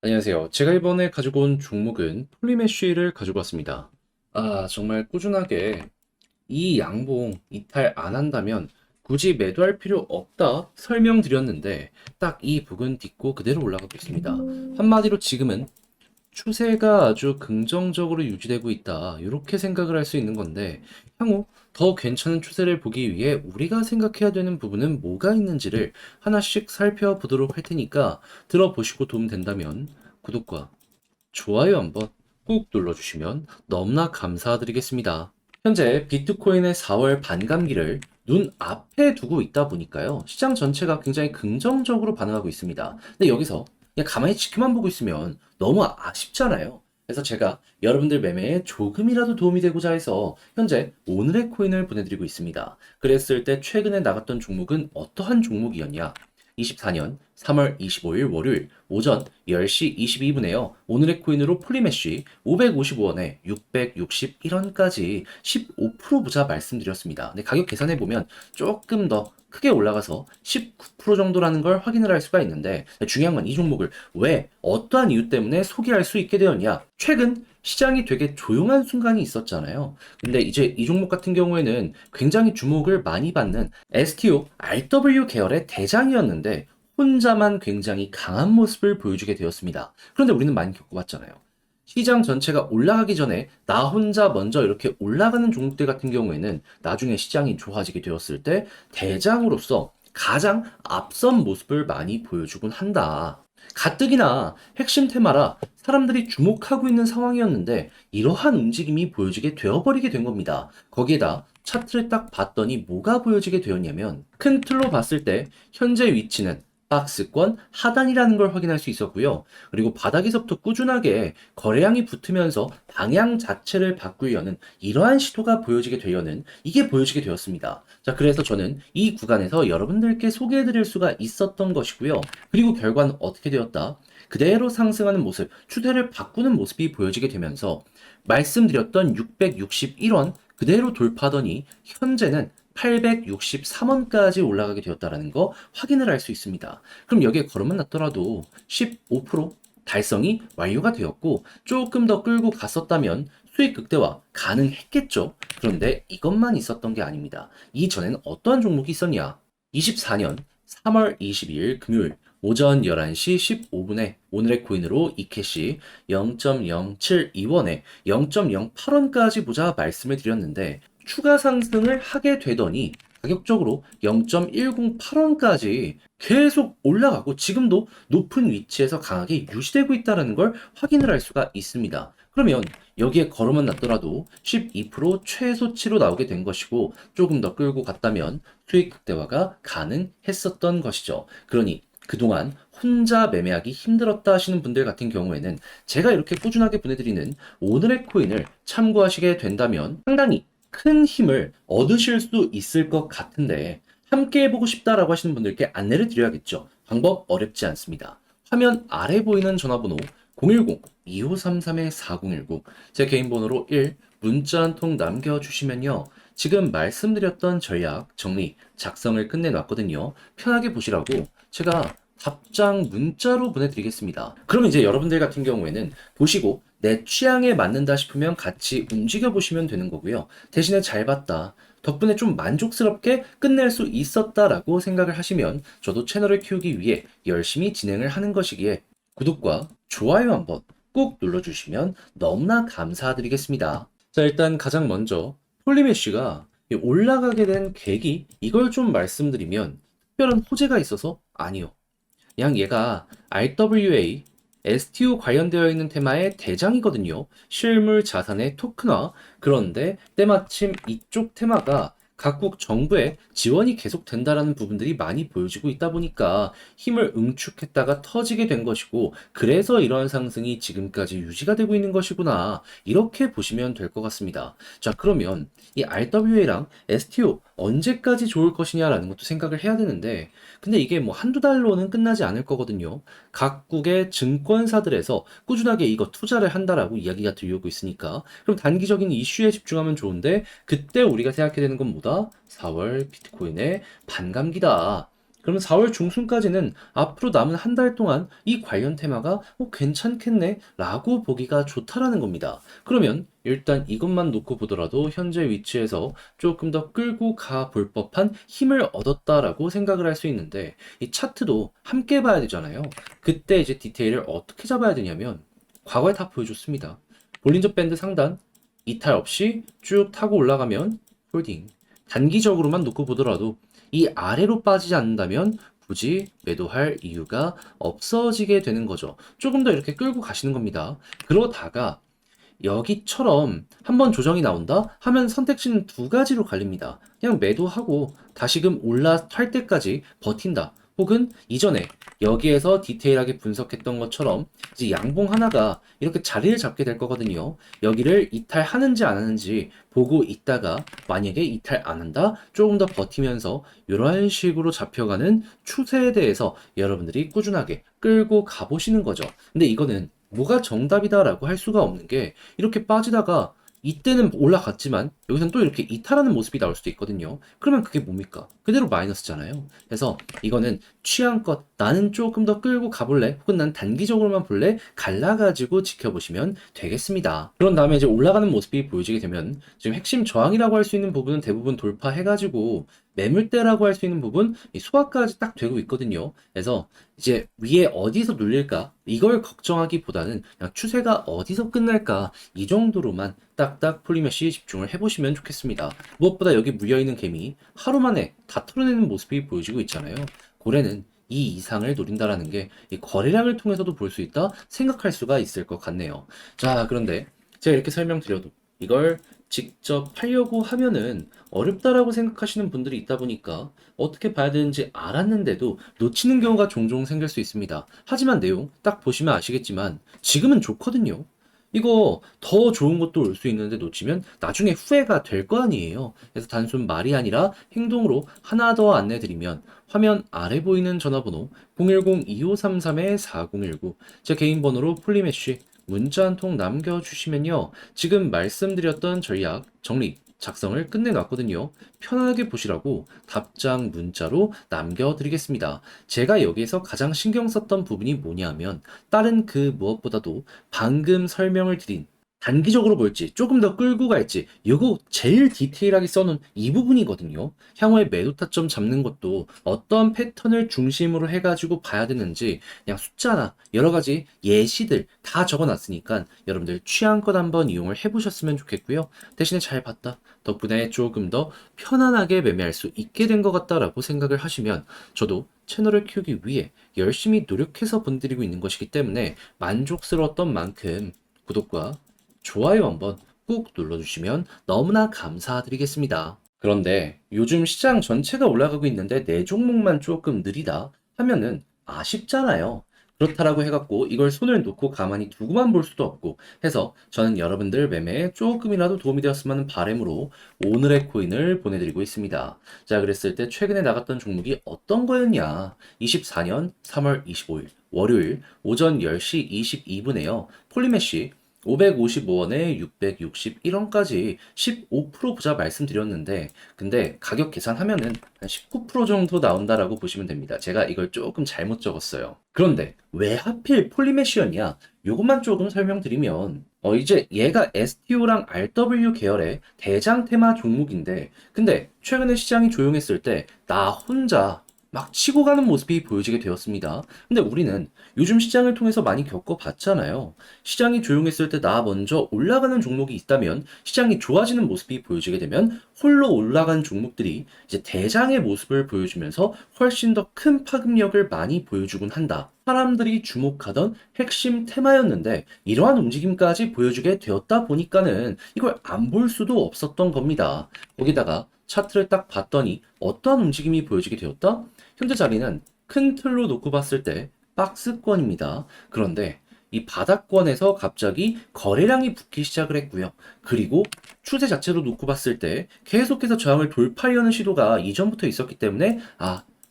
안녕하세요. 제가 이번에 가지고 온 종목은 폴리메쉬를 가지고 왔습니다. 정말 꾸준하게 이 양봉 이탈 안 한다면 굳이 매도할 필요 없다 설명드렸는데 딱 이 부근 딛고 그대로 올라가고 있습니다. 한마디로 지금은 추세가 아주 긍정적으로 유지되고 있다. 이렇게 생각을 할 수 있는 건데, 향후 더 괜찮은 추세를 보기 위해 우리가 생각해야 되는 부분은 뭐가 있는지를 하나씩 살펴보도록 할 테니까 들어보시고 도움 된다면 구독과 좋아요 한번 꾹 눌러주시면 너무나 감사드리겠습니다. 현재 비트코인의 4월 반감기를 눈 앞에 두고 있다 보니까요. 시장 전체가 굉장히 긍정적으로 반응하고 있습니다. 근데 여기서 그냥 가만히 지켜만 보고 있으면 너무 아쉽잖아요. 그래서 제가 여러분들 매매에 조금이라도 도움이 되고자 해서 현재 오늘의 코인을 보내드리고 있습니다. 그랬을 때 최근에 나갔던 종목은 어떠한 종목이었냐? 24년 3월 25일 월요일 오전 10시 22분에요. 오늘의 코인으로 폴리메쉬 555원에 661원까지 15% 부자 말씀드렸습니다. 근데 가격 계산해보면 조금 더 크게 올라가서 19% 정도라는 걸 확인을 할 수가 있는데 중요한 건 이 종목을 왜 어떠한 이유 때문에 소개할 수 있게 되었냐. 최근 시장이 되게 조용한 순간이 있었잖아요. 근데 이제 이 종목 같은 경우에는 굉장히 주목을 많이 받는 STO, RW 계열의 대장이었는데 혼자만 굉장히 강한 모습을 보여주게 되었습니다. 그런데 우리는 많이 겪어봤잖아요. 시장 전체가 올라가기 전에 나 혼자 먼저 이렇게 올라가는 종목들 같은 경우에는 나중에 시장이 좋아지게 되었을 때 대장으로서 가장 앞선 모습을 많이 보여주곤 한다. 가뜩이나 핵심 테마라 사람들이 주목하고 있는 상황이었는데 이러한 움직임이 보여지게 되어버리게 된 겁니다. 거기에다 차트를 딱 봤더니 뭐가 보여지게 되었냐면 큰 틀로 봤을 때 현재 위치는 박스권 하단이라는 걸 확인할 수 있었고요. 그리고 바닥에서부터 꾸준하게 거래량이 붙으면서 방향 자체를 바꾸려는 이러한 시도가 보여지게 되려는 이게 보여지게 되었습니다. 자, 그래서 저는 이 구간에서 여러분들께 소개해드릴 수가 있었던 것이고요. 그리고 결과는 어떻게 되었다? 그대로 상승하는 모습, 추세를 바꾸는 모습이 보여지게 되면서 말씀드렸던 661원 그대로 돌파하더니 현재는 863원까지 올라가게 되었다는 거 확인을 할 수 있습니다. 그럼 여기에 걸음만 났더라도 15% 달성이 완료가 되었고 조금 더 끌고 갔었다면 수익 극대화 가능했겠죠. 그런데 이것만 있었던 게 아닙니다. 이전에는 어떠한 종목이 있었냐? 24년 3월 22일 금요일 오전 11시 15분에 오늘의 코인으로 이캐시 0.072원에 0.08원까지 보자 말씀을 드렸는데 추가 상승을 하게 되더니 가격적으로 0.108원까지 계속 올라가고 지금도 높은 위치에서 강하게 유지되고 있다는 걸 확인을 할 수가 있습니다. 그러면 여기에 걸음만 났더라도 12% 최소치로 나오게 된 것이고 조금 더 끌고 갔다면 수익 극대화가 가능했었던 것이죠. 그러니 그동안 혼자 매매하기 힘들었다 하시는 분들 같은 경우에는 제가 이렇게 꾸준하게 보내드리는 오늘의 코인을 참고하시게 된다면 상당히 큰 힘을 얻으실 수 있을 것 같은데 함께 해보고 싶다라고 하시는 분들께 안내를 드려야겠죠. 방법 어렵지 않습니다. 화면 아래 보이는 전화번호 010-2533-4019 제 개인 번호로 1 문자 한 통 남겨주시면요. 지금 말씀드렸던 전략 정리 작성을 끝내놨거든요. 편하게 보시라고 제가 답장 문자로 보내드리겠습니다. 그럼 이제 여러분들 같은 경우에는 보시고 내 취향에 맞는다 싶으면 같이 움직여 보시면 되는 거고요. 대신에 잘 봤다. 덕분에 좀 만족스럽게 끝낼 수 있었다라고 생각을 하시면 저도 채널을 키우기 위해 열심히 진행을 하는 것이기에 구독과 좋아요 한번 꼭 눌러주시면 너무나 감사드리겠습니다. 자, 일단 가장 먼저 폴리메쉬가 올라가게 된 계기 이걸 좀 말씀드리면 특별한 호재가 있어서 아니요. 그냥 얘가 RWA, STO 관련되어 있는 테마의 대장이거든요. 실물 자산의 토큰화. 그런데 때마침 이쪽 테마가 각국 정부의 지원이 계속된다라는 부분들이 많이 보여지고 있다 보니까 힘을 응축했다가 터지게 된 것이고 그래서 이러한 상승이 지금까지 유지가 되고 있는 것이구나. 이렇게 보시면 될 것 같습니다. 자, 그러면 이 RWA랑 STO 언제까지 좋을 것이냐라는 것도 생각을 해야 되는데 근데 이게 뭐 한두 달로는 끝나지 않을 거거든요. 각국의 증권사들에서 꾸준하게 이거 투자를 한다라고 이야기가 들려오고 있으니까 그럼 단기적인 이슈에 집중하면 좋은데 그때 우리가 생각해야 되는 건 뭐다? 4월 비트코인의 반감기다. 그러면 4월 중순까지는 앞으로 남은 한 달 동안 이 관련 테마가 괜찮겠네 라고 보기가 좋다라는 겁니다. 그러면 일단 이것만 놓고 보더라도 현재 위치에서 조금 더 끌고 가 볼 법한 힘을 얻었다라고 생각을 할 수 있는데, 이 차트도 함께 봐야 되잖아요. 그때 이제 디테일을 어떻게 잡아야 되냐면 과거에 다 보여줬습니다. 볼린저 밴드 상단 이탈 없이 쭉 타고 올라가면 홀딩. 단기적으로만 놓고 보더라도 이 아래로 빠지지 않는다면 굳이 매도할 이유가 없어지게 되는 거죠. 조금 더 이렇게 끌고 가시는 겁니다. 그러다가 여기처럼 한번 조정이 나온다 하면 선택지는 두 가지로 갈립니다. 그냥 매도하고 다시금 올라탈 때까지 버틴다. 혹은 이전에 여기에서 디테일하게 분석했던 것처럼 이제 양봉 하나가 이렇게 자리를 잡게 될 거거든요. 여기를 이탈하는지 안 하는지 보고 있다가 만약에 이탈 안 한다? 조금 더 버티면서 이런 식으로 잡혀가는 추세에 대해서 여러분들이 꾸준하게 끌고 가보시는 거죠. 근데 이거는 뭐가 정답이다라고 할 수가 없는 게, 이렇게 빠지다가 이때는 올라갔지만 여기서는 또 이렇게 이탈하는 모습이 나올 수도 있거든요. 그러면 그게 뭡니까? 그대로 마이너스잖아요. 그래서 이거는 취향껏 나는 조금 더 끌고 가볼래? 혹은 난 단기적으로만 볼래? 갈라가지고 지켜보시면 되겠습니다. 그런 다음에 이제 올라가는 모습이 보여지게 되면 지금 핵심 저항이라고 할 수 있는 부분은 대부분 돌파해가지고 매물대라고 할 수 있는 부분 소화까지 딱 되고 있거든요. 그래서 이제 위에 어디서 눌릴까 이걸 걱정하기보다는 그냥 추세가 어디서 끝날까 이 정도로만 딱딱 폴리메쉬에 집중을 해보시면 좋겠습니다. 무엇보다 여기 물려있는 개미 하루 만에 다 털어내는 모습이 보여지고 있잖아요. 고래는 이 이상을 노린다라는 게 이 거래량을 통해서도 볼 수 있다 생각할 수가 있을 것 같네요. 자, 그런데 제가 이렇게 설명드려도 이걸 직접 하려고 하면은 어렵다라고 생각하시는 분들이 있다 보니까 어떻게 봐야 되는지 알았는데도 놓치는 경우가 종종 생길 수 있습니다. 하지만 내용 딱 보시면 아시겠지만 지금은 좋거든요. 이거 더 좋은 것도 올 수 있는데 놓치면 나중에 후회가 될 거 아니에요. 그래서 단순 말이 아니라 행동으로 하나 더 안내드리면, 화면 아래 보이는 전화번호 010-2533-4019 제 개인 번호로 폴리메쉬 문자 한 통 남겨주시면요, 지금 말씀드렸던 전략 정리 작성을 끝내놨거든요. 편하게 보시라고 답장 문자로 남겨드리겠습니다. 제가 여기에서 가장 신경 썼던 부분이 뭐냐면, 다른 그 무엇보다도 방금 설명을 드린 단기적으로 볼지 조금 더 끌고 갈지 이거 제일 디테일하게 써놓은 이 부분이거든요. 향후에 매도 타점 잡는 것도 어떤 패턴을 중심으로 해가지고 봐야 되는지 그냥 숫자나 여러 가지 예시들 다 적어놨으니까 여러분들 취향껏 한번 이용을 해보셨으면 좋겠고요. 대신에 잘 봤다 덕분에 조금 더 편안하게 매매할 수 있게 된 것 같다라고 생각을 하시면, 저도 채널을 키우기 위해 열심히 노력해서 본드리고 있는 것이기 때문에 만족스러웠던 만큼 구독과 좋아요 한번 꾹 눌러주시면 너무나 감사드리겠습니다. 그런데 요즘 시장 전체가 올라가고 있는데 내 종목만 조금 느리다 하면은 아쉽잖아요. 그렇다라고 해갖고 이걸 손을 놓고 가만히 두고만 볼 수도 없고 해서, 저는 여러분들 매매에 조금이라도 도움이 되었으면 하는 바람으로 오늘의 코인을 보내드리고 있습니다. 자, 그랬을 때 최근에 나갔던 종목이 어떤 거였냐? 24년 3월 25일 월요일 오전 10시 22분에요. 폴리메쉬 555원에 661원까지 15% 보자 말씀드렸는데, 근데 가격 계산하면은 한 19% 정도 나온다라고 보시면 됩니다. 제가 이걸 조금 잘못 적었어요. 그런데 왜 하필 폴리메쉬였냐? 요것만 조금 설명드리면, 이제 얘가 STO랑 RW 계열의 대장 테마 종목인데, 근데 최근에 시장이 조용했을 때 나 혼자 막 치고 가는 모습이 보여지게 되었습니다. 근데 우리는 요즘 시장을 통해서 많이 겪어봤잖아요. 시장이 조용했을 때 나 먼저 올라가는 종목이 있다면 시장이 좋아지는 모습이 보여지게 되면 홀로 올라간 종목들이 이제 대장의 모습을 보여주면서 훨씬 더 큰 파급력을 많이 보여주곤 한다. 사람들이 주목하던 핵심 테마였는데 이러한 움직임까지 보여주게 되었다 보니까는 이걸 안 볼 수도 없었던 겁니다. 거기다가 차트를 딱 봤더니 어떠한 움직임이 보여지게 되었다? 현재 자리는 큰 틀로 놓고 봤을 때 박스권입니다. 그런데 이 바닥권에서 갑자기 거래량이 붙기 시작을 했고요. 그리고 추세 자체로 놓고 봤을 때 계속해서 저항을 돌파하려는 시도가 이전부터 있었기 때문에,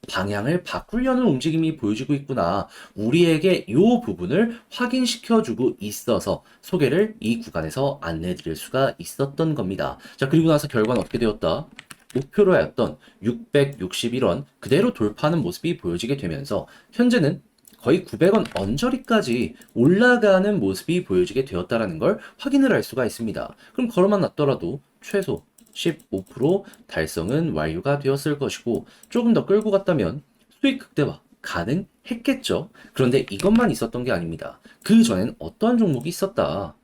방향을 바꾸려는 움직임이 보여지고 있구나. 우리에게 이 부분을 확인시켜주고 있어서 소개를 이 구간에서 안내드릴 수가 있었던 겁니다. 자, 그리고 나서 결과는 어떻게 되었다? 목표로 하였던 661원 그대로 돌파하는 모습이 보여지게 되면서 현재는 거의 900원 언저리까지 올라가는 모습이 보여지게 되었다는 걸 확인을 할 수가 있습니다. 그럼 걸어만 놨더라도 최소 15% 달성은 완료가 되었을 것이고 조금 더 끌고 갔다면 수익 극대화 가능했겠죠. 그런데 이것만 있었던 게 아닙니다. 그 전엔 어떠한 종목이 있었다.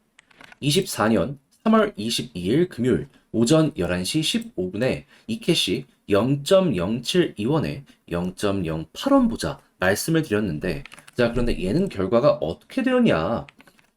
24년 3월 22일 금요일 오전 11시 15분에 이캐시 0.072원에 0.08원 보자 말씀을 드렸는데, 자, 그런데 얘는 결과가 어떻게 되었냐?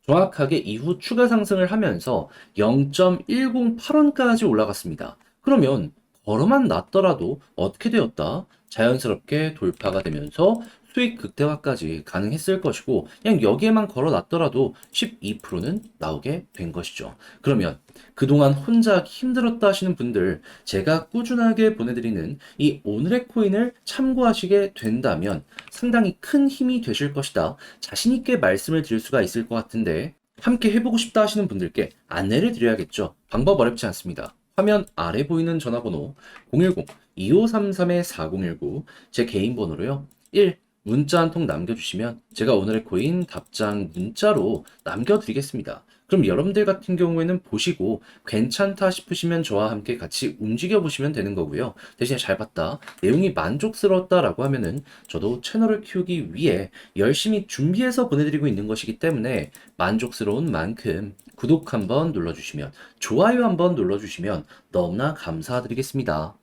정확하게 이후 추가 상승을 하면서 0.108원까지 올라갔습니다. 그러면 걸어만 놨더라도 어떻게 되었다? 자연스럽게 돌파가 되면서 수익 극대화까지 가능했을 것이고, 그냥 여기에만 걸어 놨더라도 12%는 나오게 된 것이죠. 그러면 그동안 혼자 하기 힘들었다 하시는 분들, 제가 꾸준하게 보내드리는 이 오늘의 코인을 참고하시게 된다면 상당히 큰 힘이 되실 것이다. 자신있게 말씀을 드릴 수가 있을 것 같은데, 함께 해보고 싶다 하시는 분들께 안내를 드려야겠죠. 방법 어렵지 않습니다. 화면 아래 보이는 전화번호 010-2533-4019, 제 개인 번호로요. 1. 문자 한 통 남겨주시면 제가 오늘의 코인 답장 문자로 남겨드리겠습니다. 그럼 여러분들 같은 경우에는 보시고 괜찮다 싶으시면 저와 함께 같이 움직여 보시면 되는 거고요. 대신에 잘 봤다, 내용이 만족스러웠다라고 하면은 저도 채널을 키우기 위해 열심히 준비해서 보내드리고 있는 것이기 때문에 만족스러운 만큼 구독 한번 눌러주시면, 좋아요 한번 눌러주시면 너무나 감사드리겠습니다.